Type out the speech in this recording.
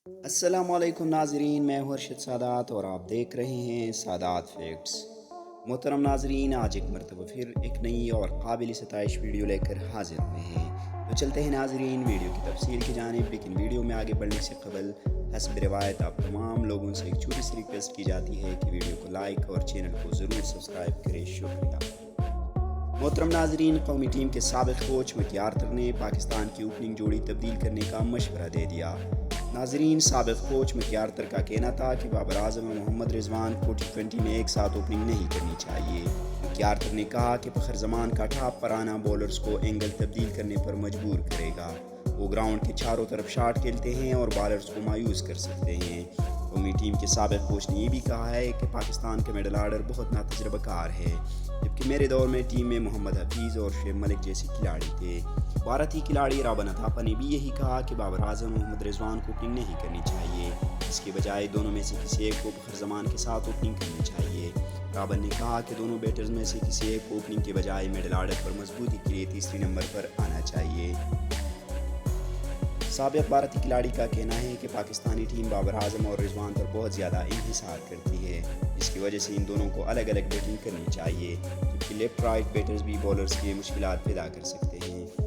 السلام علیکم ناظرین، میں ہوں ارشد سادات اور آپ دیکھ رہے ہیں سادات فیکٹس۔ محترم ناظرین، آج ایک مرتبہ پھر ایک نئی اور قابل ستائش ویڈیو لے کر حاضر ہوئے ہیں۔ تو چلتے ہیں ناظرین ویڈیو کی تفصیل کی جانب، لیکن ویڈیو میں آگے بڑھنے سے قبل حسب روایت آپ تمام لوگوں سے ایک چھوٹی سی ریکویسٹ کی جاتی ہے کہ ویڈیو کو لائک اور چینل کو ضرور سبسکرائب کریں۔ شکریہ۔ محترم ناظرین، قومی ٹیم کے سابق کوچ مکی آرتر نے پاکستان کی اوپننگ جوڑی تبدیل کرنے کا مشورہ دے دیا۔ ناظرین، سابق کوچ مکی آرتر کا کہنا تھا کہ بابر اعظم اور محمد رضوان کو ٹی20 میں ایک ساتھ اوپننگ نہیں کرنی چاہیے۔ مکی آرتر نے کہا کہ فخر زمان کا ٹاپ پر آنا بولرز کو اینگل تبدیل کرنے پر مجبور کرے گا۔ وہ گراؤنڈ کے چاروں طرف شاٹ کھیلتے ہیں اور بالرز کو مایوس کر سکتے ہیں۔ قومی ٹیم کے سابق کوچ نے یہ بھی کہا ہے کہ پاکستان کا مڈل آرڈر بہت ناتجربہ کار ہے، جبکہ میرے دور میں ٹیم میں محمد حفیظ اور شعیب ملک جیسے کھلاڑی تھے۔ بھارتی کھلاڑی رابنہ تھاپا نے بھی یہی کہا کہ بابر اعظم اور محمد رضوان کو اوپننگ نہیں کرنی چاہیے، اس کے بجائے دونوں میں سے کسی ایک کو فخر زمان کے ساتھ اوپننگ کرنی چاہیے۔ رابن نے کہا کہ دونوں بیٹرز میں سے کسی ایک کو اوپننگ کے بجائے مڈل آرڈر پر مضبوطی کے لیے تیسری نمبر پر آنا چاہیے۔ سابق بھارتی کھلاڑی کا کہنا ہے کہ پاکستانی ٹیم بابر اعظم اور رضوان پر بہت زیادہ انحصار کرتی ہے، جس کی وجہ سے ان دونوں کو الگ الگ بیٹنگ کرنی چاہیے، جبکہ لیفٹ رائٹ بیٹرز بھی بولرز کے لیے مشکلات پیدا کر سکتے ہیں۔